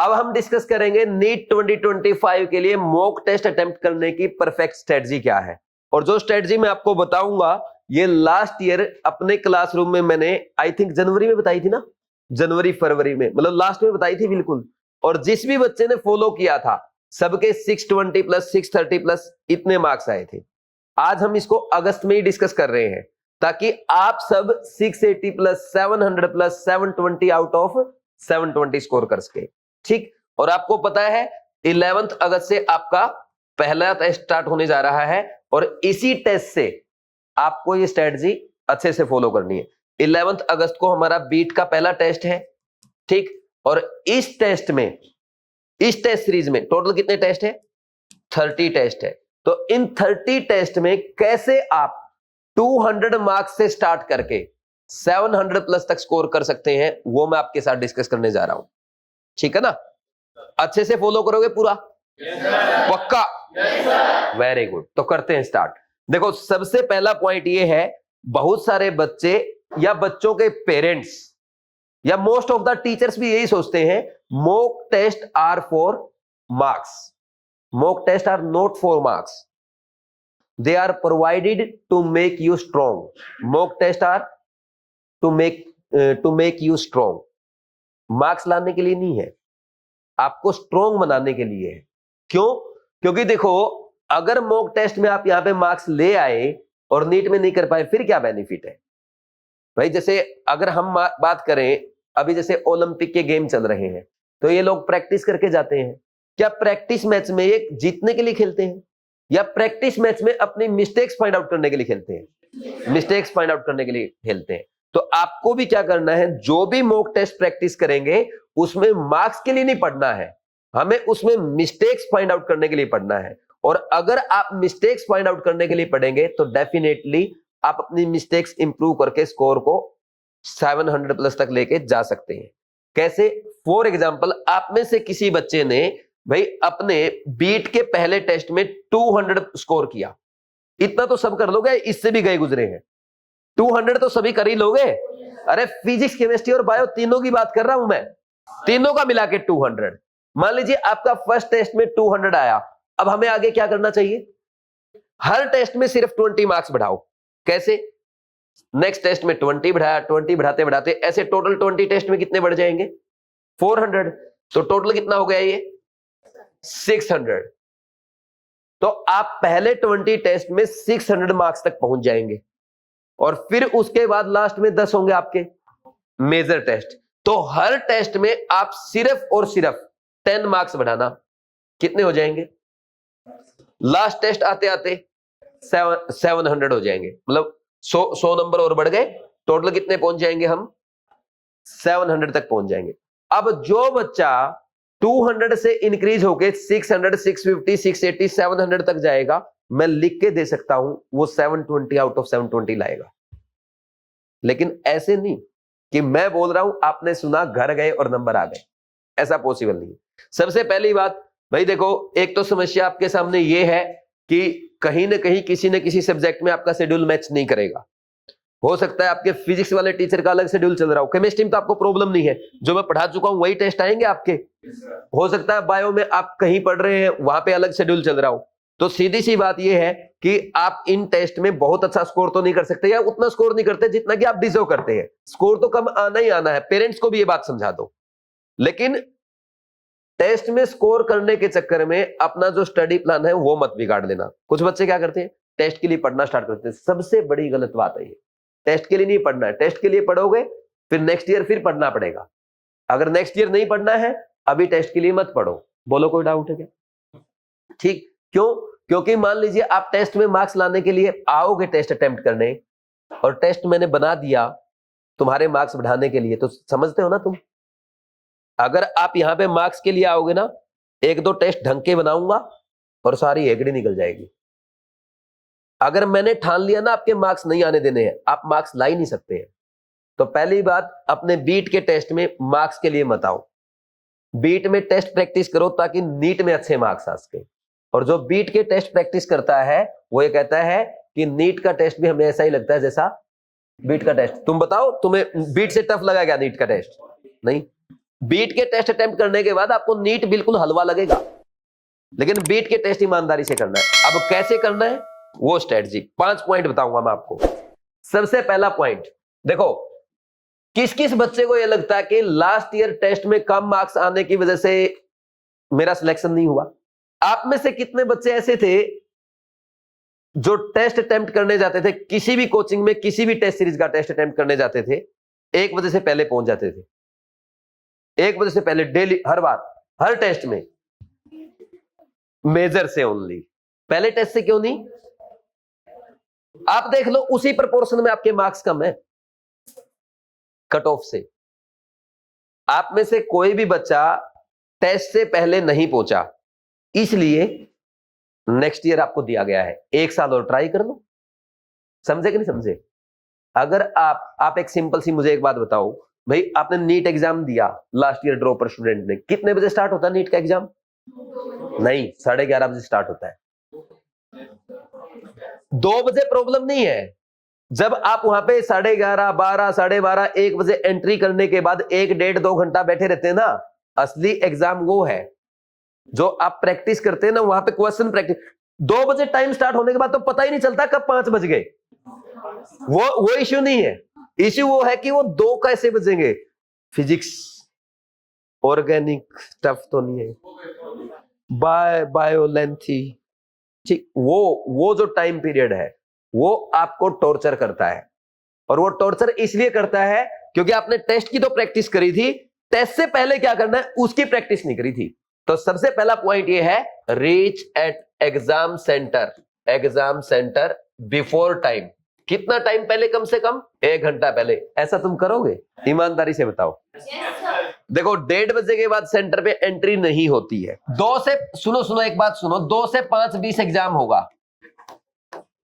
अब हम डिस्कस करेंगे नीट 2025 के लिए मॉक टेस्ट अटेम्प्ट करने की परफेक्ट स्ट्रेटजी क्या है। और जो स्ट्रेटजी मैं आपको बताऊंगा ये लास्ट ईयर अपने क्लासरूम में मैंने आई थिंक जनवरी में बताई थी ना, जनवरी फरवरी में, मतलब लास्ट में बताई थी बिल्कुल। और जिस भी बच्चे ने फॉलो किया था सबके 620 प्लस 630 प्लस इतने मार्क्स आए थे। आज हम इसको अगस्त में ही डिस्कस कर रहे हैं ताकि आप सब 680 plus 700 plus 720 out of 720 score कर सके। ठीक, और आपको पता है 11 अगस्त से आपका पहला टेस्ट स्टार्ट होने जा रहा है और इसी टेस्ट से आपको ये स्ट्रेटजी अच्छे से फॉलो करनी है। 11 अगस्त को हमारा बीट का पहला टेस्ट है। ठीक, और इस टेस्ट में, इस टेस्ट सीरीज में टोटल कितने टेस्ट है? 30 टेस्ट है। तो इन 30 टेस्ट में कैसे आप 200 मार्क्स से स्टार्ट करके 700 प्लस तक स्कोर कर सकते हैं वो मैं आपके साथ डिस्कस करने जा रहा हूं। ठीक है ना? अच्छे से फॉलो करोगे पूरा? पक्का? Very good. तो करते हैं स्टार्ट। देखो सबसे पहला पॉइंट ये है, बहुत सारे बच्चे या बच्चों के पेरेंट्स या मोस्ट ऑफ द टीचर्स भी यही सोचते हैं mock test are for marks. Mock test are not for marks, they are provided to make you strong. mock test are to make you strong. Marks लाने के लिए नहीं है, आपको स्ट्रॉन्ग बनाने के लिए है। क्यों? क्योंकि देखो अगर मॉक टेस्ट में आप यहां पे मार्क्स ले आए और नीट में नहीं कर पाए फिर क्या बेनिफिट है भाई? जैसे अगर हम बात करें अभी जैसे ओलंपिक के गेम चल रहे हैं तो ये लोग प्रैक्टिस करके जाते हैं। क्या प्रैक्टिस मैच में ये जीतने के लिए खेलते हैं या प्रैक्टिस मैच में अपनी मिस्टेक्स फाइंड आउट करने के लिए खेलते हैं? मिस्टेक्स फाइंड आउट करने के लिए खेलते हैं। तो आपको भी क्या करना है, जो भी मॉक टेस्ट प्रैक्टिस करेंगे उसमें मार्क्स के लिए नहीं पढ़ना है, हमें उसमें मिस्टेक्स फाइंड आउट करने के लिए पढ़ना है। और अगर आप मिस्टेक्स फाइंड आउट करने के लिए पढ़ेंगे तो डेफिनेटली आप अपनी मिस्टेक्स इंप्रूव करके स्कोर को 700 प्लस तक लेके जा सकते हैं। कैसे? फॉर एग्जाम्पल आप में से किसी बच्चे ने भाई अपने बीट के पहले टेस्ट में 200 स्कोर किया, इतना तो सब कर लोगे, इससे भी गए गुजरे हैं। 200 तो सभी कर ही लोगे। अरे फिजिक्स केमिस्ट्री और बायो तीनों की बात कर रहा हूं मैं, तीनों का मिला के 200। मान लीजिए आपका फर्स्ट टेस्ट में 200 आया, अब हमें आगे क्या करना चाहिए? हर टेस्ट में सिर्फ 20 मार्क्स बढ़ाओ। कैसे? नेक्स्ट टेस्ट में 20 बढ़ाया, 20 बढ़ाते बढ़ाते ऐसे टोटल 20 टेस्ट में कितने बढ़ जाएंगे? 400। तो टोटल कितना हो गया ये? 600। तो आप पहले 20 टेस्ट में 600 मार्क्स तक पहुंच जाएंगे और फिर उसके बाद लास्ट में 10 होंगे आपके मेजर टेस्ट। तो हर टेस्ट में आप सिर्फ और सिर्फ 10 मार्क्स बढ़ाना, कितने हो जाएंगे? लास्ट टेस्ट आते आते 700 हो जाएंगे, मतलब 100 नंबर और बढ़ गए, टोटल कितने पहुंच जाएंगे हम? 700 तक पहुंच जाएंगे। अब जो बच्चा 200 से इंक्रीज होके 600, 650, 680, 700 तक जाएगा, मैं लिख के दे सकता हूं वो 720 आउट ऑफ 720 लाएगा। लेकिन ऐसे नहीं कि मैं बोल रहा हूं आपने सुना घर गए और नंबर आ गए, ऐसा पॉसिबल नहीं। सबसे पहली बात भाई देखो, एक तो समस्या आपके सामने ये है कि कहीं ना कहीं किसी न किसी सब्जेक्ट में आपका शेड्यूल मैच नहीं करेगा। हो सकता है आपके फिजिक्स वाले टीचर का अलग शेड्यूल चल रहा हो, केमिस्ट्री में तो आपको प्रॉब्लम नहीं है, जो मैं पढ़ा चुका हूं वही टेस्ट आएंगे आपके। हो सकता है बायो में आप कहीं पढ़ रहे हैं, वहां पे अलग शेड्यूल चल रहा हो। तो सीधी सी बात यह है कि आप इन टेस्ट में बहुत अच्छा स्कोर तो नहीं कर सकते या उतना स्कोर नहीं करते जितना कि आप डिजर्व करते हैं। स्कोर तो कम आना ही आना है, पेरेंट्स को भी ये बात समझा दो। लेकिन टेस्ट में स्कोर करने के चक्कर में अपना जो स्टडी प्लान है वो मत बिगाड़ देना। कुछ बच्चे क्या करते हैं, टेस्ट के लिए पढ़ना स्टार्ट करते हैं। सबसे बड़ी गलत बात है ये, टेस्ट के लिए नहीं पढ़ना है। टेस्ट के लिए पढ़ोगे फिर नेक्स्ट ईयर फिर पढ़ना पड़ेगा। अगर नेक्स्ट ईयर नहीं पढ़ना है अभी टेस्ट के लिए मत पढ़ो। बोलो कोई डाउट है क्या? ठीक, क्यों? क्योंकि मान लीजिए आप टेस्ट में मार्क्स लाने के लिए आओगे टेस्ट अटेम्प्ट करने, और टेस्ट मैंने बना दिया तुम्हारे मार्क्स बढ़ाने के लिए, तो समझते हो ना तुम, अगर आप यहां पे मार्क्स के लिए आओगे ना, एक दो टेस्ट ढंग के बनाऊंगा और सारी हेगड़ी निकल जाएगी। अगर मैंने ठान लिया ना आपके मार्क्स नहीं आने देने हैं, आप मार्क्स ला ही नहीं सकते हैं। तो पहली बात, अपने बीट के टेस्ट में मार्क्स के लिए मत आओ। बीट में टेस्ट प्रैक्टिस करो ताकि नीट में अच्छे मार्क्स आ सके। और जो बीट के टेस्ट प्रैक्टिस करता है वो ये कहता है कि नीट का टेस्ट भी हमें ऐसा ही लगता है जैसा बीट का टेस्ट। तुम बताओ, तुम्हें बीट से टफ लगा क्या नीट का टेस्ट? नहीं। बीट के टेस्ट अटेम्प्ट करने के बाद आपको नीट बिल्कुल हलवा लगेगा, लेकिन बीट के टेस्ट ईमानदारी से करना है। अब कैसे करना है वो स्ट्रेटजी 5 पॉइंट बताऊंगा मैं आपको। सबसे पहला पॉइंट देखो, किस किस बच्चे को यह लगता है कि लास्ट ईयर टेस्ट में कम मार्क्स आने की वजह से मेरा सिलेक्शन नहीं हुआ? आप में से कितने बच्चे ऐसे थे जो टेस्ट अटेम्प्ट करने जाते थे, किसी भी कोचिंग में किसी भी टेस्ट सीरीज का टेस्ट अटेम्प्ट करने जाते थे, 1 बजे से पहले पहुंच जाते थे, 1 बजे से पहले डेली, हर बार, हर टेस्ट में? मेजर से ओनली, पहले टेस्ट से क्यों नहीं? आप देख लो उसी प्रोपोर्शन में आपके मार्क्स कम है कट ऑफ से। आप में से कोई भी बच्चा टेस्ट से पहले नहीं पहुंचा, इसलिए नेक्स्ट ईयर आपको दिया गया है 1 साल और ट्राई कर लो। समझे कि नहीं समझे? अगर आप एक सिंपल सी मुझे एक बात बताओ भाई, आपने नीट एग्जाम दिया, लास्ट ईयर ड्रॉपर स्टूडेंट ने, कितने बजे स्टार्ट होता है नीट का एग्जाम? नहीं, 11:30 बजे स्टार्ट होता है। 2 बजे प्रॉब्लम नहीं है, जब आप वहां पे 11:30, 12, 12:30, 1 बजे एंट्री करने के बाद 1, 1.5, 2 घंटा बैठे रहते हैं ना, असली एग्जाम वो है जो आप प्रैक्टिस करते हैं ना, वहां पे क्वेश्चन प्रैक्टिस। 2 बजे टाइम स्टार्ट होने के बाद तो पता ही नहीं चलता कब 5 बज गए। वो इश्यू नहीं है, इश्यू वो है कि वो 2 कैसे बजेंगे। फिजिक्स, ऑर्गेनिक स्टफ तो नहीं है, बायोलेंथी, ठीक, वो जो टाइम पीरियड है वो आपको टॉर्चर करता है। और वो टॉर्चर इसलिए करता है क्योंकि आपने टेस्ट की तो प्रैक्टिस करी थी, टेस्ट से पहले क्या करना है उसकी प्रैक्टिस नहीं करी थी। तो सबसे पहला पॉइंट ये है, reach at exam centre before time. कितना टाइम पहले? कम से कम 1 घंटा पहले। ऐसा तुम करोगे? ईमानदारी से बताओ। देखो 1:30 बजे के बाद सेंटर पे एंट्री नहीं होती है। 2 से सुनो एक बात सुनो, 2 से 5:20 एग्जाम होगा।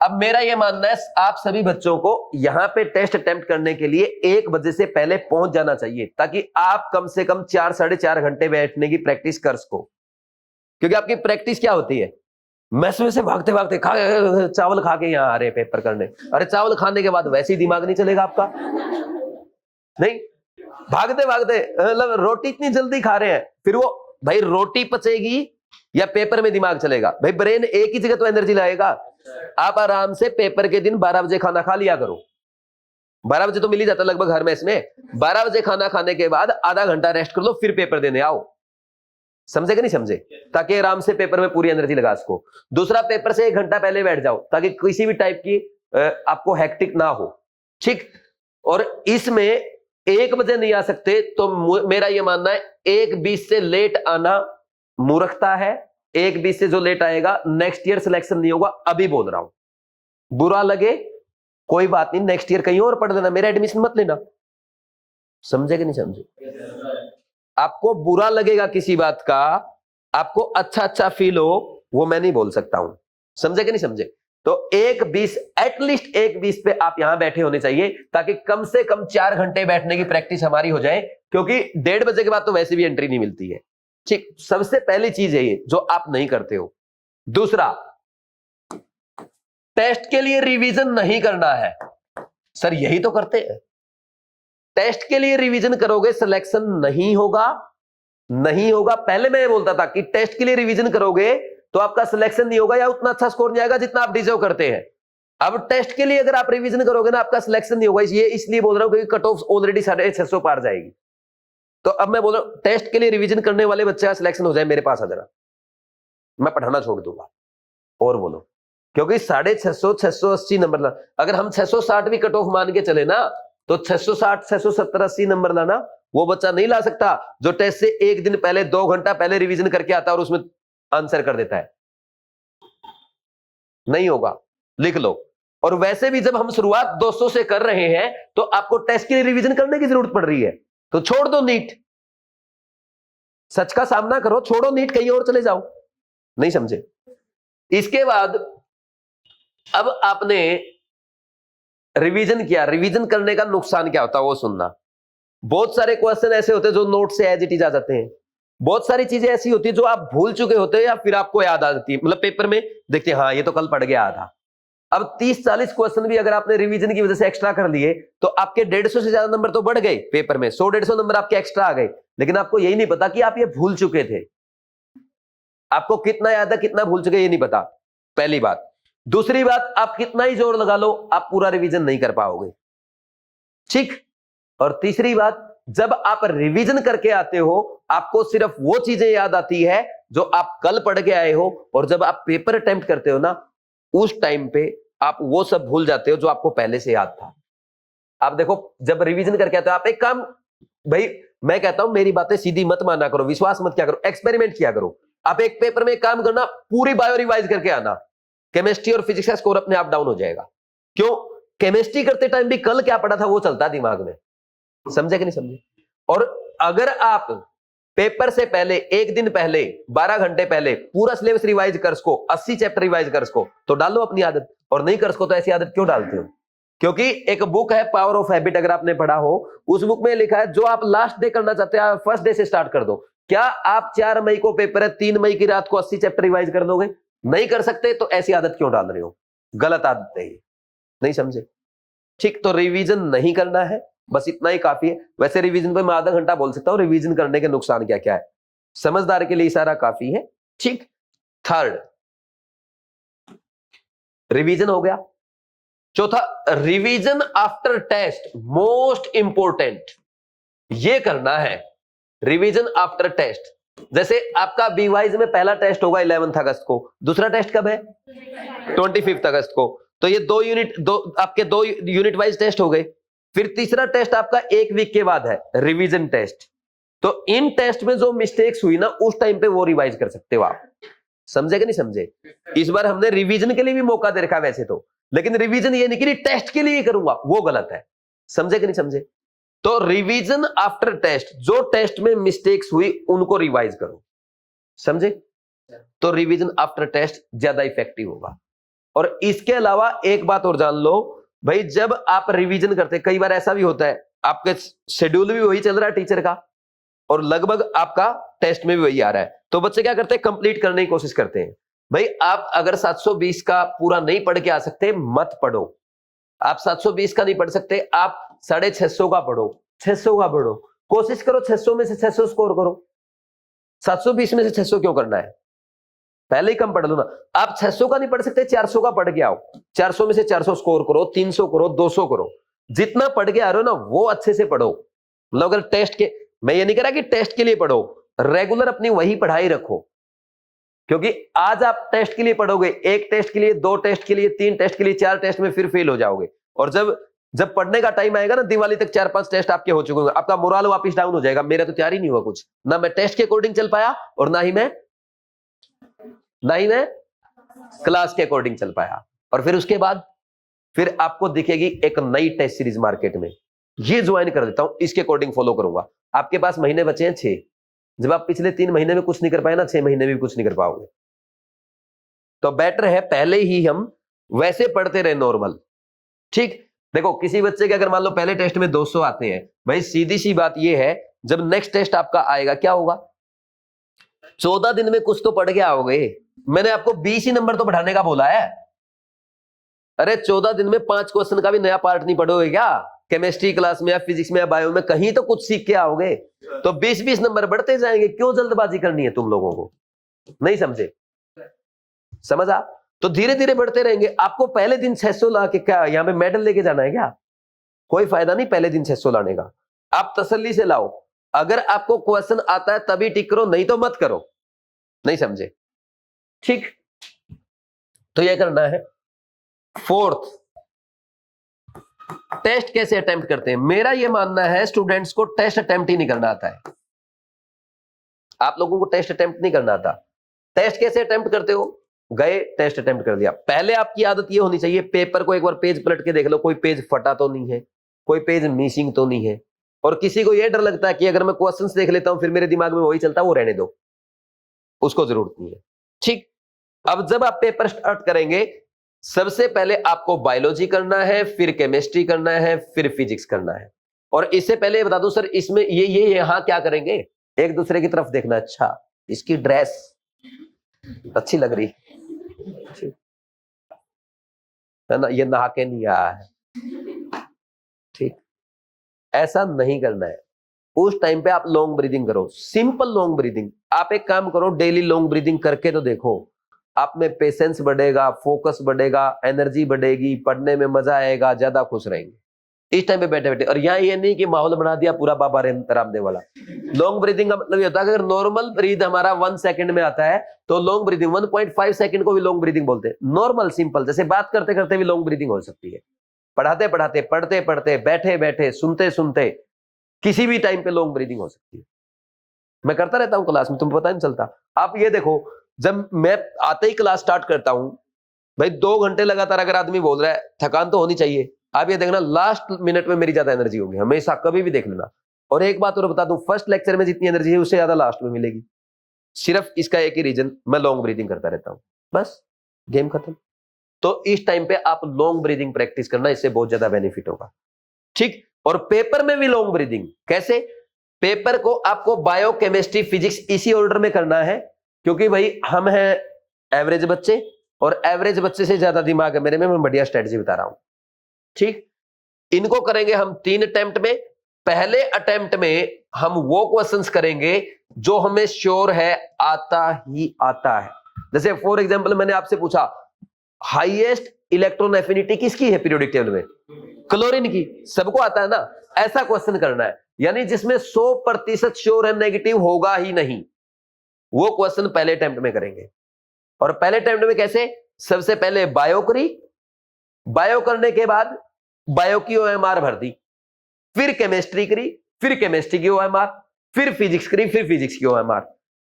अब मेरा ये मानना है आप सभी बच्चों को यहां पे टेस्ट अटेम्प्ट करने के लिए 1 बजे से पहले पहुंच जाना चाहिए, ताकि आप कम से कम 4, 4.5 घंटे बैठने की प्रैक्टिस कर सको। क्योंकि आपकी प्रैक्टिस क्या होती है, मैस में से भागते भागते चावल खा के यहां आ रहे पेपर करने। अरे चावल खाने के बाद वैसे ही दिमाग नहीं चलेगा आपका, नहीं, भागते भागते मतलब रोटी इतनी जल्दी खा रहे हैं, फिर वो भाई रोटी पचेगी या पेपर में दिमाग चलेगा? भाई ब्रेन एक ही जगह तो एनर्जी लाएगा। आप आराम से पेपर के दिन 12 बजे खाना खा लिया करो। 12 बजे तो मिल ही जाता लगभग हर मैस में। 12 बजे खाना खाने के बाद आधा घंटा रेस्ट कर लो, फिर पेपर देने आओ। समझे कि नहीं समझे? ताकि आराम से पेपर में पूरी एनर्जी लगा सको। दूसरा, पेपर से 1 घंटा पहले बैठ जाओ ताकि किसी भी टाइप की आपको हैक्टिक ना हो, ठीक। और इसमें 1 बजे नहीं आ सकते तो मेरा यह मानना है 1:20 से लेट आना मूर्खता है। 1:20 से जो लेट आएगा नेक्स्ट ईयर सिलेक्शन नहीं होगा, अभी बोल रहा हूं। बुरा लगे कोई बात नहीं, नेक्स्ट ईयर कहीं और पढ़ लेना, मेरा एडमिशन मत लेना। समझे कि नहीं समझे? आपको बुरा लगेगा किसी बात का, आपको अच्छा फील हो, वो मैं नहीं बोल सकता हूं। समझे कि नहीं समझे? तो 1:20 एटलीस्ट 1:20 पे आप यहां बैठे होने चाहिए, ताकि कम से कम 4 घंटे बैठने की प्रैक्टिस हमारी हो जाए, क्योंकि 1:30 बजे के बाद तो वैसे भी एंट्री नहीं मिलती है, ठीक। सबसे पहली चीज है ये जो आप नहीं करते हो। दूसरा, टेस्ट के लिए रिवीजन नहीं करना है। सर यही तो करते हैं, टेस्ट के लिए रिवीजन करोगे सिलेक्शन नहीं होगा। पहले मैं बोलता था कि टेस्ट के लिए रिवीजन करोगे तो आपका सिलेक्शन नहीं होगा या उतना अच्छा स्कोर नहीं आएगा जितना आप डिजर्व करते हैं। अब टेस्ट के लिए अगर आप रिवीजन करोगे ना, आपका सिलेक्शन नहीं होगा। इसलिए बोल रहा हूं क्योंकि कट ऑफ ऑलरेडी 650 पार जाएगी। तो अब मैं बोल रहा हूं टेस्ट के लिए रिवीजन करने वाले बच्चे का सिलेक्शन हो जाए, मेरे पास आ जरा, मैं पढ़ाना छोड़ दूंगा। और बोलो, क्योंकि 650, 680 नंबर, अगर हम 660 भी कट ऑफ मान के चले ना, तो 660, 670, 80 नंबर लाना वो बच्चा नहीं ला सकता जो टेस्ट से 1 दिन पहले 2 घंटा पहले रिवीजन करके आता है और उसमें आंसर कर देता है। नहीं होगा, लिख लो। और वैसे भी जब हम शुरुआत 200 से कर रहे हैं तो आपको टेस्ट के लिए रिवीजन करने की जरूरत पड़ रही है, तो छोड़ दो नीट, सच का सामना करो, छोड़ो नीट, कहीं और चले जाओ। नहीं समझे? इसके बाद अब आपने रिवीजन किया, रिवीजन करने का नुकसान क्या होता है वो सुनना। बहुत सारे क्वेश्चन ऐसे होते हैं जो नोट से एज इट इज आ जाते हैं। बहुत सारी चीजें ऐसी होती है जो आप भूल चुके होते हैं या फिर आपको याद आ जाती है, मतलब पेपर में देखते हैं हाँ ये तो कल पढ़ गया था, अब 30-40 क्वेश्चन भी अगर आपने रिवीजन की वजह से एक्स्ट्रा कर लिए तो आपके 150 से ज्यादा नंबर तो बढ़ गए पेपर में, 100-150 नंबर आपके एक्स्ट्रा आ गए, लेकिन आपको यही नहीं पता कि आप ये भूल चुके थे। आपको कितना याद है कितना भूल चुके ये नहीं पता, पहली बात। दूसरी बात, आप कितना ही जोर लगा लो आप पूरा रिवीजन नहीं कर पाओगे, ठीक। और तीसरी बात, जब आप रिवीजन करके आते हो आपको सिर्फ वो चीजें याद आती है जो आप कल पढ़ के आए हो, और जब आप पेपर अटेम्प्ट करते हो ना उस टाइम पे आप वो सब भूल जाते हो जो आपको पहले से याद था। आप देखो जब रिवीजन करके आते हो, आप एक काम, भाई मैं कहता हूं मेरी बातें सीधी मत माना करो, विश्वास मत किया करो, एक्सपेरिमेंट किया करो। आप एक पेपर में काम करना, पूरी बायो रिवाइज करके आना, केमिस्ट्री और फिजिक्स का स्कोर अपने आप डाउन हो जाएगा। क्यों? केमिस्ट्री करते टाइम भी कल क्या पढ़ा था वो चलता दिमाग में, समझे कि नहीं समझे। और अगर आप पेपर से पहले एक दिन पहले 12 घंटे पहले पूरा सिलेबस रिवाइज कर सको, 80 चैप्टर रिवाइज कर सको तो डालो अपनी आदत, और नहीं कर सको तो ऐसी आदत क्यों डालते हो? क्योंकि एक बुक है पावर ऑफ हैबिट, अगर आपने पढ़ा हो, उस बुक में लिखा है जो आप लास्ट डे करना चाहते हैं फर्स्ट डे से स्टार्ट कर दो। क्या आप 4 मई को पेपर है, 3 मई की रात को 80 चैप्टर रिवाइज कर दोगे? नहीं कर सकते, तो ऐसी आदत क्यों डाल रहे हो? गलत आदत है ये, नहीं समझे, ठीक। तो रिवीजन नहीं करना है, बस इतना ही काफी है। वैसे रिवीजन पे मैं आधा घंटा बोल सकता हूं, रिवीजन करने के नुकसान क्या क्या है, समझदार के लिए इशारा काफी है, ठीक। थर्ड, रिवीजन हो गया। चौथा, revision after test, most important, ये करना है रिवीजन आफ्टर टेस्ट। जैसे आपका बीवाइज में पहला टेस्ट होगा 11 अगस्त को, दूसरा टेस्ट कब है? 25 अगस्त को। तो ये आपके दो यूनिट वाइज टेस्ट हो गए। फिर तीसरा टेस्ट आपका 1 वीक के बाद है, रिवीजन टेस्ट। तो इन टेस्ट में जो मिस्टेक्स हुई ना उस टाइम पे वो रिवाइज कर सकते हो आप, समझे कि नहीं समझे। इस बार हमने रिवीजन के लिए भी मौका दे रखा वैसे तो, लेकिन रिवीजन ये नहीं कि टेस्ट के लिए करूंगा, वो गलत है, समझे कि नहीं समझे। तो रिवीजन आफ्टर टेस्ट, जो टेस्ट में मिस्टेक्स हुई उनको रिवाइज करो, समझे। तो रिवीजन आफ्टर टेस्ट ज्यादा इफेक्टिव होगा। और इसके अलावा एक बात और जान लो भाई, जब आप रिवीजन करते, कई बार ऐसा भी होता है आपके शेड्यूल भी वही चल रहा है टीचर का, और लगभग आपका टेस्ट में भी वही आ रहा है, तो बच्चे क्या करते हैं? कंप्लीट करने की कोशिश करते हैं। भाई आप अगर 720 का पूरा नहीं पढ़ के आ सकते मत पढ़ो, आप 720 का नहीं पढ़ सकते, आप 650 का पढ़ो, 600 का पढ़ो, कोशिश करो 600 में से 600 स्कोर करो। 720 में से 600 क्यों करना है? पहले ही कम पढ़ लो ना। आप 600 का नहीं पढ़ सकते, 400 का पढ़ के आओ, 400 में से 400 स्कोर करो, 300 करो, 200 करो, जितना पढ़ के आ रहे हो ना वो अच्छे से पढ़ो। मतलब अगर टेस्ट के, मैं ये नहीं कह रहा कि टेस्ट के लिए पढ़ो, रेगुलर अपनी वही पढ़ाई रखो, क्योंकि आज आप टेस्ट के लिए पढ़ोगे, एक टेस्ट के लिए, 2 टेस्ट के लिए, 3 टेस्ट के लिए, 4 टेस्ट में फिर फेल हो जाओगे। और जब पढ़ने का टाइम आएगा ना, दिवाली तक 4-5 टेस्ट आपके हो चुके होंगे, आपका मोरल वापस डाउन हो जाएगा। मेरा तो तैयार ही नहीं हुआ कुछ, ना मैं टेस्ट के अकॉर्डिंग चल पाया और ना ही मैं क्लास के अकॉर्डिंग चल पाया। और फिर उसके बाद फिर आपको दिखेगी एक नई टेस्ट सीरीज मार्केट में, ये ज्वाइन कर देता हूं, इसके अकॉर्डिंग फॉलो करूंगा। आपके पास महीने बचे हैं 6, जब आप पिछले 3 महीने में कुछ नहीं कर पाए ना, 6 महीने में भी कुछ नहीं कर पाओगे। तो बेटर है पहले ही हम वैसे पढ़ते रहे नॉर्मल, ठीक। देखो किसी बच्चे के अगर मान लो पहले टेस्ट में 200 आते हैं, भाई सीधी सी बात ये है, जब नेक्स्ट टेस्ट आपका आएगा क्या होगा? 14 दिन में कुछ तो पढ़ के आओगे। मैंने आपको 20 ही नंबर तो बढ़ाने का बोला है। अरे 14 दिन में 5 क्वेश्चन का भी नया पार्ट नहीं पढ़ोगे क्या? केमिस्ट्री क्लास में या फिजिक्स में या बायो में कहीं तो कुछ सीख के आओगे। तो 20-20 नंबर बढ़ते जाएंगे, क्यों जल्दबाजी करनी है तुम लोगों को? नहीं समझे? समझ आ? तो धीरे धीरे बढ़ते रहेंगे। आपको पहले दिन 600 ला के क्या यहां पे मेडल लेके जाना है क्या? कोई फायदा नहीं पहले दिन 600 लाने का। आप तसल्ली से लाओ, अगर आपको क्वेश्चन आता है तभी टिक करो, नहीं तो मत करो। नहीं समझे? ठीक, तो यह करना है। फोर्थ, टेस्ट कैसे अटेम्प्ट करते हैं? मेरा यह मानना है स्टूडेंट्स को टेस्ट अटेम्प्ट ही नहीं करना आता है। आप लोगों को टेस्ट अटेम्प्ट नहीं करना आता। टेस्ट कैसे अटेम्प्ट करते हो? गए टेस्ट अटेम्प्ट कर दिया। पहले आपकी आदत ये होनी चाहिए, पेपर को एक बार पेज पलट के देख लो, कोई पेज फटा तो नहीं है, कोई पेज मिसिंग तो नहीं है। और किसी को यह डर लगता है कि अगर मैं क्वेश्चंस देख लेता हूं फिर मेरे दिमाग में वही चलता है, वो रहने दो, उसको जरूरत नहीं है। ठीक, अब जब आप पेपर स्टार्ट करेंगे, सबसे पहले आपको बायोलॉजी करना है, फिर केमिस्ट्री करना है, फिर फिजिक्स करना है। और इससे पहले बता दूं सर, इसमें ये यहां क्या करेंगे, एक दूसरे की तरफ देखना। अच्छा, इसकी ड्रेस अच्छी लग रही, है ना, ये नहा के नहीं आया है, ठीक, ऐसा नहीं करना है। उस टाइम पे आप लॉन्ग ब्रीदिंग करो, सिंपल लॉन्ग ब्रीदिंग। आप एक काम करो, डेली लॉन्ग ब्रीदिंग करके तो देखो, आप में पेशेंस बढ़ेगा, फोकस बढ़ेगा, एनर्जी बढ़ेगी, पढ़ने में मजा आएगा, ज्यादा खुश रहेंगे इस टाइम पे बैठे बैठे। और यहाँ ये नहीं कि माहौल बना दिया पूरा बाबा रामदेव वाला। लॉन्ग ब्रीदिंग का मतलब ये होता है अगर नॉर्मल ब्रीद हमारा 1 सेकंड में आता है तो लॉन्ग ब्रीदिंग 1.5 सेकंड को भी लॉन्ग ब्रीदिंग बोलते हैं। नॉर्मल सिंपल, जैसे बात करते करते भी लॉन्ग ब्रीदिंग हो सकती है, पढ़ाते पढ़ाते, पढ़ते पढ़ते, बैठे बैठे, सुनते सुनते, किसी भी टाइम पे लॉन्ग ब्रीदिंग हो सकती है। मैं करता रहता हूं क्लास में, तुमको पता नहीं चलता। आप ये देखो, जब मैं आते ही क्लास स्टार्ट करता हूं, भाई 2 घंटे लगातार अगर आदमी बोल रहा है, थकान तो होनी चाहिए। आप ये देखना लास्ट मिनट में मेरी ज्यादा एनर्जी होगी, हमेशा, कभी भी देख लेना। और एक बात और बता दूं, फर्स्ट लेक्चर में जितनी एनर्जी है उससे ज्यादा लास्ट में मिलेगी। सिर्फ इसका एक ही रीजन, मैं लॉन्ग ब्रीदिंग करता रहता हूं, बस गेम खत्म। तो इस टाइम पे आप लॉन्ग ब्रीदिंग प्रैक्टिस करना, इससे बहुत ज्यादा बेनिफिट होगा, ठीक। और पेपर में भी लॉन्ग ब्रीदिंग कैसे? पेपर को आपको बायो, केमिस्ट्री, फिजिक्स इसी ऑर्डर में करना है, क्योंकि भाई हम हैं एवरेज बच्चे, और एवरेज बच्चे से ज्यादा दिमाग है मेरे में, मैं बढ़िया स्ट्रेटजी बता रहा हूं, ठीक। इनको करेंगे हम 3 अटेम्प्ट में। पहले अटेम्प्ट में हम वो क्वेश्चंस करेंगे जो हमें श्योर है आता ही आता है। जैसे फॉर एग्जांपल मैंने आपसे पूछा, हाईएस्ट इलेक्ट्रॉन एफिनिटी किसकी है पीरियोडिक टेबल में? क्लोरीन की, सबको आता है ना। ऐसा क्वेश्चन करना है, यानी जिसमें 100% श्योर है नेगेटिव होगा ही नहीं, वो क्वेश्चन पहले अटेम्प्ट में करेंगे। और पहले अटेम्प्ट में कैसे? सबसे पहले बायो करी, बायो करने के बाद बायो की ओएमआर भर दी, फिर केमिस्ट्री करी, फिर केमिस्ट्री की ओएमआर, फिर फिजिक्स करी, फिर फिजिक्स की ओएमआर।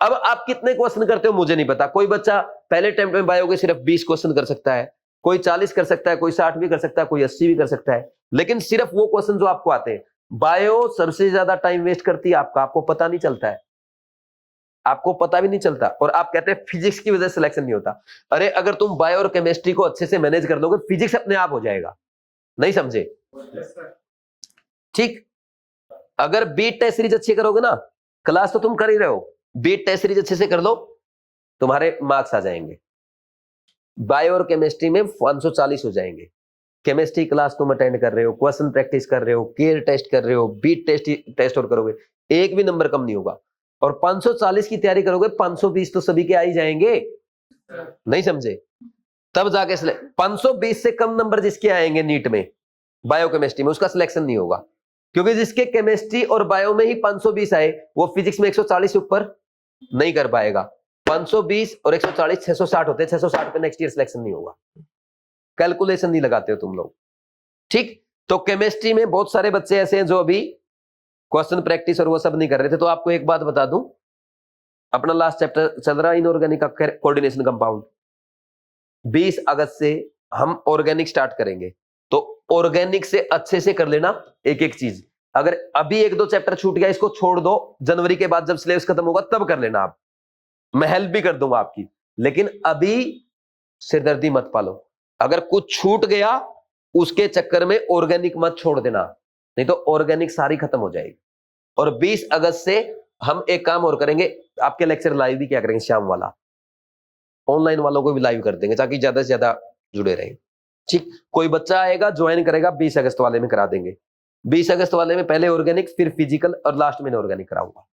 अब आप कितने क्वेश्चन करते हो मुझे नहीं पता। कोई बच्चा पहले अटेम्प्ट में बायो के सिर्फ 20 क्वेश्चन कर सकता है, कोई 40 कर सकता है, कोई 60 भी कर सकता है, कोई 80 भी कर सकता है। लेकिन सिर्फ वो क्वेश्चन जो आपको आते हैं, बायो सबसे ज्यादा टाइम वेस्ट करती है आपका, आपको पता नहीं चलता है, आपको पता भी नहीं चलता। और आप कहते हैं फिजिक्स की वजह से सिलेक्शन नहीं होता। अरे अगर तुम बायो और केमिस्ट्री को अच्छे से मैनेज कर लोगे, फिजिक्स अपने आप हो जाएगा। नहीं समझे? ठीक। अगर बीट टेस्ट सीरीज अच्छी करोगे ना, क्लास तो तुम कर ही रहे हो, बीट टेस्ट सीरीज अच्छे से कर लो, तुम्हारे मार्क्स आ जाएंगे। बायो और केमिस्ट्री में 540 हो जाएंगे। केमिस्ट्री क्लास तुम अटेंड कर रहे हो, क्वेश्चन प्रैक्टिस कर रहे हो, केयर टेस्ट कर रहे हो, बीट टेस्ट और करोगे, एक भी नंबर कम नहीं होगा। और 540 की तैयारी करोगे, 520 तो सभी के आ ही जाएंगे। नहीं समझे? तब जाके 520 से कम नंबर जिसके आएंगे नीट में, बायो केमिस्ट्री में, उसका सिलेक्शन नहीं होगा। क्योंकि जिसके केमिस्ट्री और बायो में ही 520 आए, वो फिजिक्स में 140 से ऊपर नहीं कर पाएगा। 520 और 140 660 होते हैं, 660 पे नेक्स्ट ईयर सिलेक्शन नहीं होगा। कैलकुलेशन नहीं लगाते हो तुम लोग, ठीक। तो केमिस्ट्री में बहुत सारे बच्चे ऐसे हैं जो अभी क्वेश्चन प्रैक्टिस और वो सब नहीं कर रहे थे। तो आपको एक बात बता दूं, अपना लास्ट चैप्टर चल रहा है इनऑर्गेनिक का कोऑर्डिनेशन कंपाउंड, 20 अगस्त से हम ऑर्गेनिक स्टार्ट करेंगे। तो ऑर्गेनिक से अच्छे से कर लेना एक एक चीज। अगर अभी 1-2 चैप्टर छूट गया, इसको छोड़ दो, जनवरी के बाद जब सिलेबस खत्म होगा तब कर लेना आप, मैं हेल्प भी कर दूंगा आपकी। लेकिन अभी सिरदर्दी मत पालो। अगर कुछ छूट गया उसके चक्कर में ऑर्गेनिक मत छोड़ देना, नहीं तो ऑर्गेनिक सारी खत्म हो जाएगी। और 20 अगस्त से हम एक काम और करेंगे, आपके लेक्चर लाइव भी क्या करेंगे, शाम वाला ऑनलाइन वालों को भी लाइव कर देंगे ताकि ज्यादा से ज्यादा जुड़े रहें, ठीक। कोई बच्चा आएगा ज्वाइन करेगा, 20 अगस्त वाले में करा देंगे। 20 अगस्त वाले में पहले ऑर्गेनिक, फिर फिजिकल, और लास्ट में ऑर्गेनिक कराऊंगा।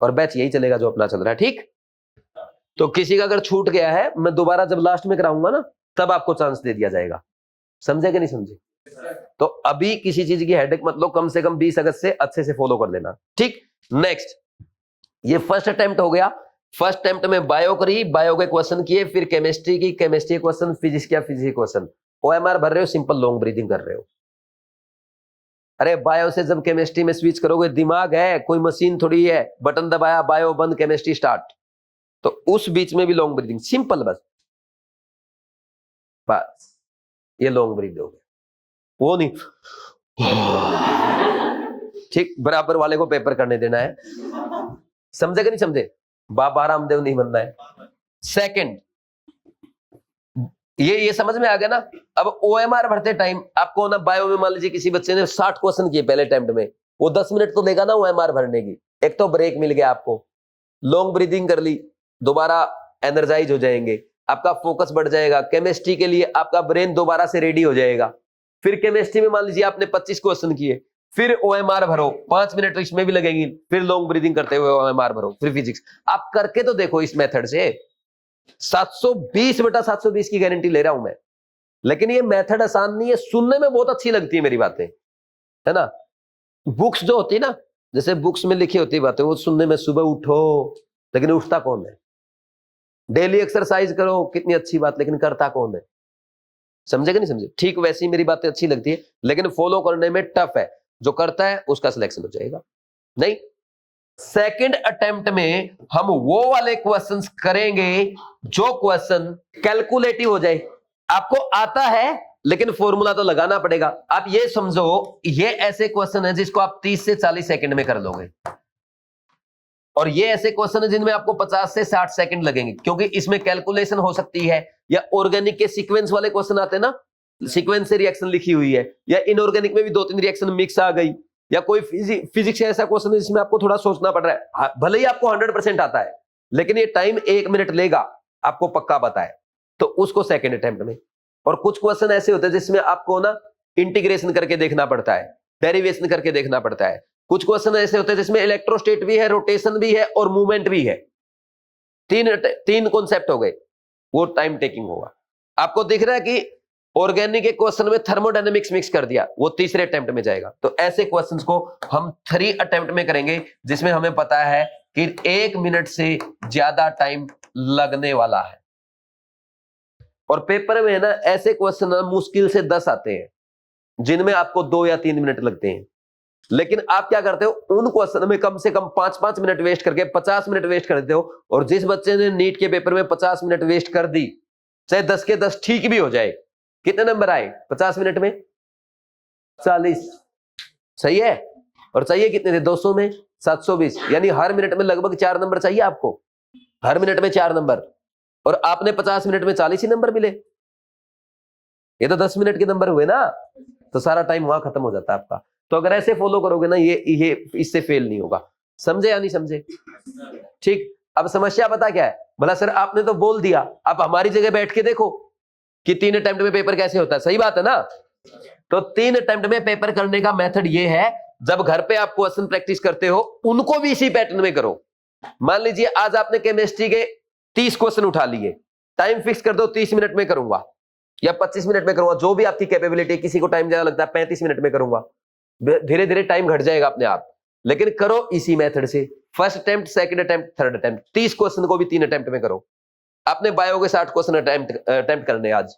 और बैच यही चलेगा जो अपना चल रहा है, ठीक। तो किसी का अगर छूट गया है, मैं दोबारा जब लास्ट में कराऊंगा ना, तब आपको चांस दे दिया जाएगा। समझे कि नहीं समझे? तो अभी किसी चीज की हेडेक मत लो, कम से कम 20 अगस्त से अच्छे से फॉलो कर लेना, ठीक। नेक्स्ट, ये फर्स्ट अटेम्प्ट हो गया। फर्स्ट अटेम्प्ट में बायो करी, बायो के क्वेश्चन किए, फिर केमिस्ट्री की, केमिस्ट्री क्वेश्चन, फिजिक्स किया, फिजिक्स क्वेश्चन, ओएमआर भर रहे हो, सिंपल लॉन्ग ब्रीदिंग कर रहे हो। अरे बायो से जब केमिस्ट्री में स्विच करोगे, दिमाग है, कोई मशीन थोड़ी है, बटन दबाया, बायो बंद, केमिस्ट्री स्टार्ट। तो उस बीच में भी लॉन्ग ब्रीदिंग, सिंपल, बस बस ये लॉन्ग ब्रीद हो गया, वो नहीं ठीक। बराबर वाले को पेपर करने देना है। समझे कि नहीं समझे? बाबा रामदेव नहीं बनना है। सेकंड, ये समझ में आ गया ना? अब ओएमआर भरते टाइम आपको ना, बायो में मान लीजिए किसी बच्चे ने 60 क्वेश्चन किए पहले अटेम्प्ट में, वो 10 मिनट तो लेगा ना ओएमआर भरने की। एक तो ब्रेक मिल गया आपको, लॉन्ग ब्रीदिंग कर ली, दोबारा एनर्जाइज हो जाएंगे। आपका फोकस बढ़ जाएगा, केमिस्ट्री के लिए आपका ब्रेन दोबारा से रेडी हो जाएगा। फिर केमिस्ट्री में मान लीजिए आपने 25 क्वेश्चन किए, फिर ओएमआर भरो, 5 मिनट तो इसमें भी लगेंगी, फिर लॉन्ग ब्रीदिंग करते हुए ओएमआर भरो, फिर फिजिक्स। आप करके तो देखो इस मेथड से, 720/720 की गारंटी ले रहा हूं मैं। लेकिन ये मेथड आसान नहीं है, सुनने में बहुत अच्छी लगती है मेरी बातें, है ना। बुक्स जो होती है ना, जैसे बुक्स में लिखी होती बातें, वो सुनने में सुबह उठो, लेकिन उठता कौन है। डेली एक्सरसाइज करो, कितनी अच्छी बात, लेकिन करता कौन है। समझे कि नहीं समझे। ठीक वैसी मेरी बातें अच्छी लगती है, लेकिन फॉलो करने में टफ है। जो करता है उसका सिलेक्शन हो जाएगा। नहीं, सेकंड अटेम्प्ट में हम वो वाले क्वेश्चंस करेंगे जो क्वेश्चन कैलकुलेटिव हो जाए। आपको आता है लेकिन फॉर्मूला तो लगाना पड़ेगा। आप ये समझो, ये ऐसे क्वेश्चन है जिसको आप 30 से 40 सेकंड में कर लोगे, और ये ऐसे क्वेश्चन है जिनमें आपको 50 से 60 सेकंड लगेंगे, क्योंकि इसमें कैलकुलेशन हो सकती है। या ऑर्गेनिक के सीक्वेंस वाले क्वेश्चन आते हैं ना, सीक्वेंस से रिएक्शन लिखी हुई है, या इनऑर्गेनिक में भी 2-3 रिएक्शन मिक्स आ गई, या कोई फिजिक्स ऐसा क्वेश्चन है जिसमें आपको थोड़ा सोचना पड़ रहा है। भले ही आपको 100% आता है, लेकिन ये टाइम 1 मिनट लेगा, आपको पक्का पता है, तो उसको सेकंड अटेम्प्ट में। और कुछ क्वेश्चन ऐसे होते हैं जिसमें आपको ना इंटीग्रेशन करके देखना पड़ता है, डेरिवेशन करके देखना पड़ता है। कुछ क्वेश्चन ऐसे होते हैं जिसमें इलेक्ट्रोस्टेट भी है, रोटेशन भी है और मूवमेंट भी है। तीन कॉन्सेप्ट हो गए, वो टाइम टेकिंग होगा। आपको दिख रहा है कि ऑर्गेनिक के क्वेश्चन में थर्मोडायनेमिक्स मिक्स कर दिया, वो तीसरे अटेम्प्ट में जाएगा। तो ऐसे क्वेश्चंस को हम 3 अटेम्प्ट में करेंगे, जिसमें हमें पता है कि 1 मिनट से ज्यादा टाइम लगने वाला है। और पेपर में ना ऐसे क्वेश्चन मुश्किल से 10 आते हैं जिनमें आपको 2 या 3 मिनट लगते हैं। लेकिन आप क्या करते हो, उन क्वेश्चन में कम से कम 5-5 मिनट वेस्ट करके 50 मिनट वेस्ट कर देते हो। और जिस बच्चे ने नीट के पेपर में 50 मिनट वेस्ट कर दी, चाहे 10 के 10 ठीक भी हो जाए, कितने नंबर आए 50 मिनट में? 40। सही है। और चाहिए कितने थे 200 में? 720। यानी हर मिनट में लगभग 4 नंबर चाहिए आपको, हर मिनट में 4 नंबर। और आपने 50 मिनट में 40 ही नंबर मिले। ये तो 10 मिनट के नंबर हुए ना, तो सारा टाइम वहां खत्म हो जाता है आपका। तो अगर ऐसे फॉलो करोगे ना, ये इससे फेल नहीं होगा। समझे या नहीं समझे? ठीक। अब समस्या पता क्या है, भला सर आपने तो बोल दिया, आप हमारी जगह बैठ के देखो कि 3 अटेम्प्ट में पेपर कैसे होता है। सही बात है ना। तो 3 अटेम्प्ट में पेपर करने का मेथड ये है, जब घर पे आप क्वेश्चन प्रैक्टिस करते हो, उनको भी इसी पैटर्न में करो। मान लीजिए आज आपने केमिस्ट्री के 30 क्वेश्चन उठा लिए, टाइम फिक्स कर दो 30 मिनट में करूंगा या 25 मिनट में करूंगा, जो भी आपकी कैपेबिलिटी। किसी को टाइम ज्यादा लगता है 35 मिनट में करूंगा, धीरे धीरे टाइम घट जाएगा अपने आप। लेकिन करो इसी मेथड से, first attempt, second attempt, third attempt. 30 question को भी 3 अटेम्प्ट में करो। आपने बायो के 60 क्वेश्चन अटेम्प्ट करने, आज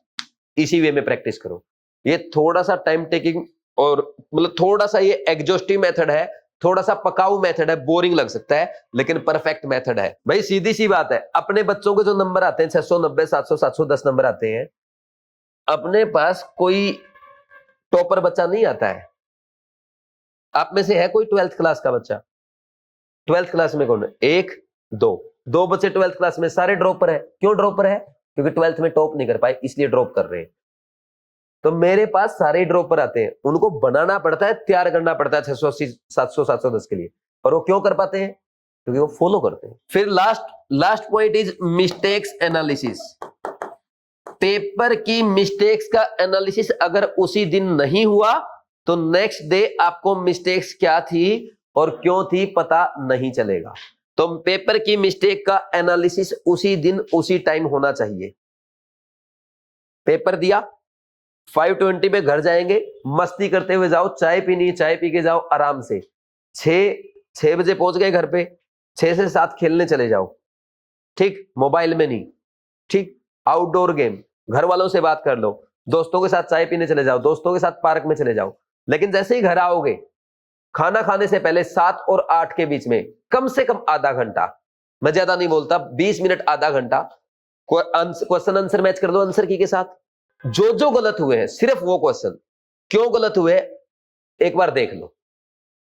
इसी वे में प्रैक्टिस करो। ये थोड़ा सा टाइम टेकिंग और मतलब थोड़ा सा ये एग्जॉस्टिव मेथड है, थोड़ा सा पकाऊ मेथड है, बोरिंग लग सकता है, लेकिन परफेक्ट मेथड है भाई। सीधी सी बात है, अपने बच्चों के जो नंबर आते हैं 690, 700, 710 नंबर आते हैं, अपने पास कोई टॉपर बच्चा नहीं आता है। आप में से है कोई 12th क्लास का बच्चा? 12th क्लास में कौन है? 1 2 बच्चे 12th क्लास में, सारे ड्रॉपर है। क्यों ड्रॉपर है? क्योंकि 12th में टॉप नहीं कर पाए, इसलिए ड्रॉप कर रहे हैं। तो मेरे पास सारे ड्रॉपर आते हैं, उनको बनाना पड़ता है, तैयार करना पड़ता है 680, 700, 710 के लिए। और वो क्यों कर पाते हैं? क्योंकि वो फॉलो करते हैं। फिर last point is mistakes analysis. Paper की मिस्टेक्स का एनालिसिस अगर उसी दिन नहीं हुआ तो नेक्स्ट डे आपको मिस्टेक्स क्या थी और क्यों थी पता नहीं चलेगा। तो पेपर की मिस्टेक का एनालिसिस उसी दिन उसी टाइम होना चाहिए। पेपर दिया, 5:20 पे घर जाएंगे, मस्ती करते हुए जाओ, चाय पीनी चाय पी के जाओ आराम से। 6 बजे पहुंच गए घर पे, 6 से 7 खेलने चले जाओ। ठीक, मोबाइल में नहीं। ठीक, आउटडोर गेम, घर वालों से बात कर लो, दोस्तों के साथ चाय पीने चले जाओ, दोस्तों के साथ पार्क में चले जाओ। लेकिन जैसे ही घर आओगे, खाना खाने से पहले 7 और 8 के बीच में कम से कम आधा घंटा, मैं ज्यादा नहीं बोलता, 20 मिनट आधा घंटा क्वेश्चन आंसर मैच कर दो आंसर की के साथ। जो गलत हुए हैं, सिर्फ वो क्वेश्चन क्यों गलत हुए एक बार देख लो।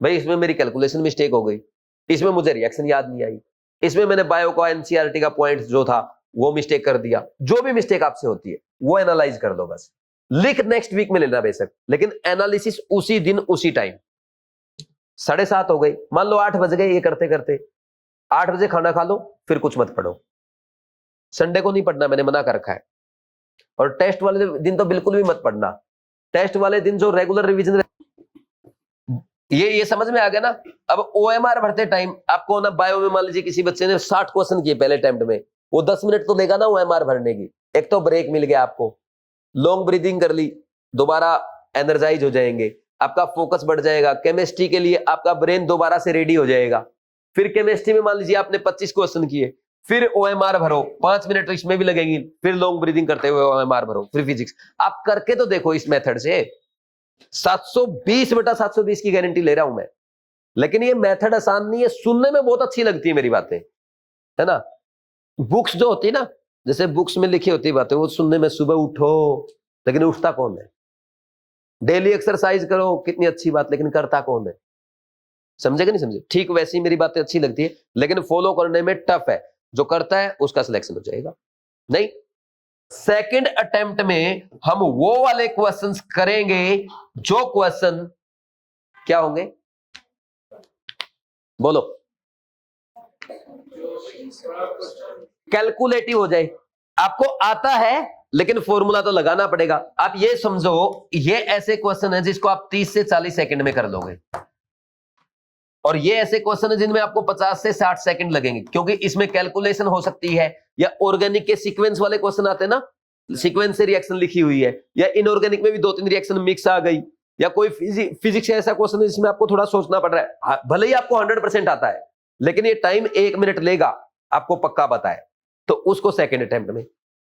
भाई इसमें मेरी कैलकुलेशन मिस्टेक हो गई, इसमें मुझे रिएक्शन याद नहीं आई, इसमें मैंने बायो का एनसीईआरटी का पॉइंट जो था वो मिस्टेक कर दिया। जो भी मिस्टेक आपसे होती है वो एनालाइज कर दो बस। लिख नेक्स्ट वीक में लेना बेशक, लेकिन एनालिसिस उसी दिन उसी टाइम। 7:30 हो गई, मान लो 8 बज गए, ये करते करते 8 बजे खाना खा लो, फिर कुछ मत पढ़ो। संडे को नहीं पढ़ना, मैंने मना कर रखा है। और टेस्ट वाले दिन तो बिल्कुल भी मत पढ़ना। टेस्ट वाले दिन जो रेगुलर रिवीजन, ये समझ में आ गया ना। अब ओएमआर भरते टाइम आपको ना बायो में मान लीजिए किसी बच्चे ने 60 क्वेश्चन किए पहले अटेम्प्ट में, वो 10 मिनट तो देगा ना ओएमआर भरने की। एक तो ब्रेक मिल गया आपको, लॉन्ग ब्रीदिंग कर ली, दोबारा एनर्जाइज हो जाएंगे, आपका फोकस बढ़ जाएगा। केमिस्ट्री के लिए आपका ब्रेन दोबारा से रेडी हो जाएगा। फिर केमिस्ट्री में मान लीजिए आपने 25 क्वेश्चन किए, फिर ओएमआर भरो, 5 मिनट इसमें भी लगेंगी, फिर लॉन्ग ब्रीदिंग करते हुए ओएमआर भरो, फिर फिजिक्स। आप करके तो देखो इस मेथड से। 720/720 की गारंटी ले रहा हूं मैं। लेकिन ये मेथड आसान नहीं है, सुनने में बहुत अच्छी लगती है मेरी बातें, है ना। बुक्स जो होती है ना, जैसे बुक्स में लिखी होती बातें, वो सुनने में सुबह उठो, लेकिन उठता कौन है। डेली एक्सरसाइज करो, कितनी अच्छी बात, लेकिन करता कौन है। समझेगा नहीं समझे। ठीक वैसी मेरी बातें अच्छी लगती है, लेकिन फॉलो करने में टफ है। जो करता है उसका सिलेक्शन हो जाएगा। नहीं, सेकंड अटेम्प्ट में हम वो वाले क्वेश्चंस करेंगे जो क्वेश्चन क्या होंगे, बोलो, कैलकुलेटिव हो जाए। आपको आता है लेकिन फॉर्मूला तो लगाना पड़ेगा। आप ये समझो, ये ऐसे क्वेश्चन है जिसको आप 30 से 40 सेकंड में कर लोगे, और ये ऐसे क्वेश्चन है जिनमें आपको 50 से 60 सेकंड लगेंगे, क्योंकि इसमें कैलकुलेशन हो सकती है। या ऑर्गेनिक के सीक्वेंस वाले क्वेश्चन आते हैं ना, सीक्वेंस से रिएक्शन लिखी हुई है, या इनऑर्गेनिक में भी 2-3 रिएक्शन मिक्स आ गई, या कोई फिजिक्स ऐसा क्वेश्चन है जिसमें आपको थोड़ा सोचना पड़ रहा है। भले ही आपको 100% आता है, लेकिन ये टाइम 1 मिनट लेगा, आपको पक्का पता है, तो उसको सेकंड अटेम्प्ट में।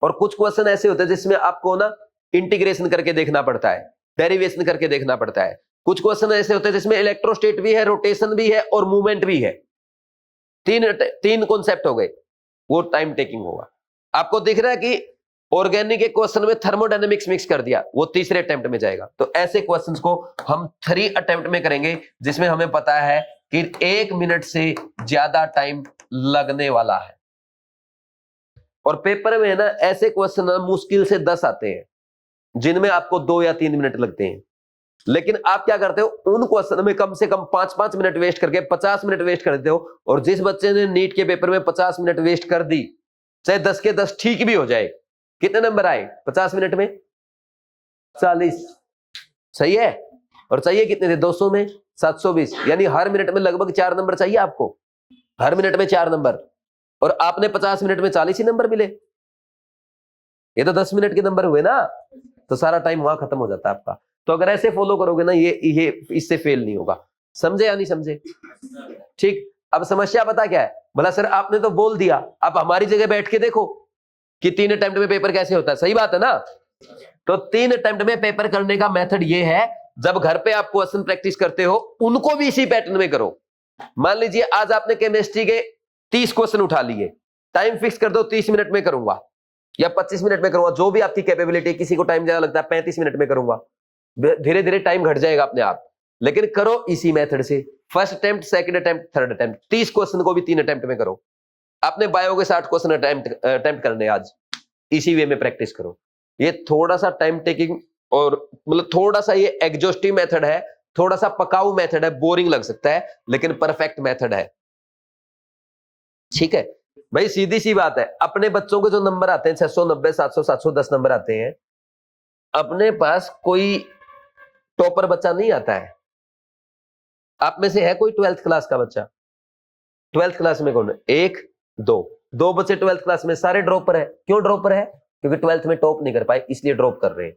और कुछ क्वेश्चन ऐसे होते हैं जिसमें आपको ना इंटीग्रेशन करके देखना पड़ता है, डेरिवेशन करके देखना पड़ता है। कुछ क्वेश्चन ऐसे होते हैं जिसमें इलेक्ट्रोस्टेट भी है, रोटेशन भी है और मूवमेंट भी है। तीन कॉन्सेप्ट हो गए, वो टाइम टेकिंग होगा। आपको दिख रहा है कि ऑर्गेनिक के क्वेश्चन में थर्मोडायनेमिक्स मिक्स कर दिया, वो तीसरे अटेम्प्ट में जाएगा। तो ऐसे क्वेश्चंस को हम 3 अटेम्प्ट में करेंगे, जिसमें हमें पता है कि 1 मिनट से ज्यादा टाइम लगने वाला है। और पेपर में है ना, ऐसे क्वेश्चन मुश्किल से 10 आते हैं जिनमें आपको 2 या 3 मिनट लगते हैं। लेकिन आप क्या करते हो, उन क्वेश्चन में कम से कम 5-5 मिनट वेस्ट करके 50 मिनट वेस्ट कर देते हो। और जिस बच्चे ने नीट के पेपर में 50 मिनट वेस्ट कर दी, चाहे 10 के 10 ठीक भी हो जाए, कितने नंबर आए 50 मिनट में? 40। सही है। और चाहिए कितने थे 200 में? 720। यानी हर मिनट में लगभग 4 नंबर चाहिए आपको, हर मिनट में 4 नंबर। और आपने 50 मिनट में 40 ही नंबर मिले। ये तो 10 मिनट के नंबर हुए ना, तो सारा टाइम वहां खत्म हो जाता है आपका। तो अगर ऐसे फॉलो करोगे ना, ये इससे फेल नहीं होगा। समझे या नहीं समझे? ठीक। अब समस्या पता क्या है? भला सर आपने तो बोल दिया, आप हमारी जगह बैठ के देखो कि 3 अटेम्प्ट में पेपर कैसे होता है। सही बात है ना। तो 3 अटेम्प्ट में पेपर करने का मेथड ये है, जब घर पे आप क्वेश्चन प्रैक्टिस करते हो, उनको भी इसी पैटर्न में करो। मान लीजिए आज आपने केमिस्ट्री के 30 क्वेश्चन उठा लिए, टाइम फिक्स कर दो 30 मिनट में करूंगा या 25 मिनट में करूंगा, जो भी आपकी कैपेबिलिटी। किसी को टाइम ज्यादा लगता है, 35 मिनट में करूंगा। धीरे धीरे टाइम घट जाएगा अपने आप, लेकिन करो इसी मेथड से। First attempt, second attempt, third attempt, 30 question को भी 3 अटेम्प्ट में करो। आपने बायो के 60 क्वेश्चन अटेम्प्ट करने, आज इसी वे में प्रैक्टिस करो। ये थोड़ा सा टाइम टेकिंग और मतलब थोड़ा सा ये एग्जॉस्टिव मेथड है, थोड़ा सा पकाऊ मेथड है, बोरिंग लग सकता है, लेकिन परफेक्ट मेथड है। ठीक है भाई, सीधी सी बात है। अपने बच्चों के जो नंबर आते हैं 690, 700, 710 नंबर आते हैं, अपने पास कोई टॉपर बच्चा नहीं आता है। आप में से है कोई 12th क्लास का बच्चा? 12th क्लास में कौन है? 1, 2 बच्चे 12th क्लास में, सारे ड्रॉपर है। क्यों ड्रॉपर है? क्योंकि 12th में टॉप नहीं कर पाए, इसलिए ड्रॉप कर रहे हैं।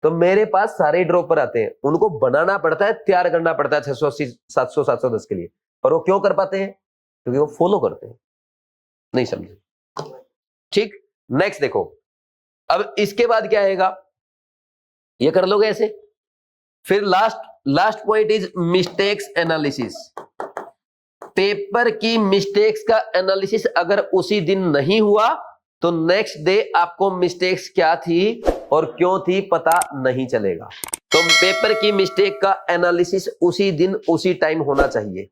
तो मेरे पास सारे ड्रॉपर आते हैं, उनको बनाना पड़ता है, तैयार करना पड़ता है 680, 700, 710 के लिए। और वो क्यों कर पाते हैं? क्योंकि वो फॉलो करते हैं। नहीं समझे? ठीक। नेक्स्ट देखो, अब इसके बाद क्या आएगा, ये कर लोगे ऐसे। फिर last point is mistakes analysis. Paper की मिस्टेक्स का एनालिसिस अगर उसी दिन नहीं हुआ तो नेक्स्ट डे आपको मिस्टेक्स क्या थी और क्यों थी पता नहीं चलेगा। तो पेपर की मिस्टेक का एनालिसिस उसी दिन उसी टाइम होना चाहिए।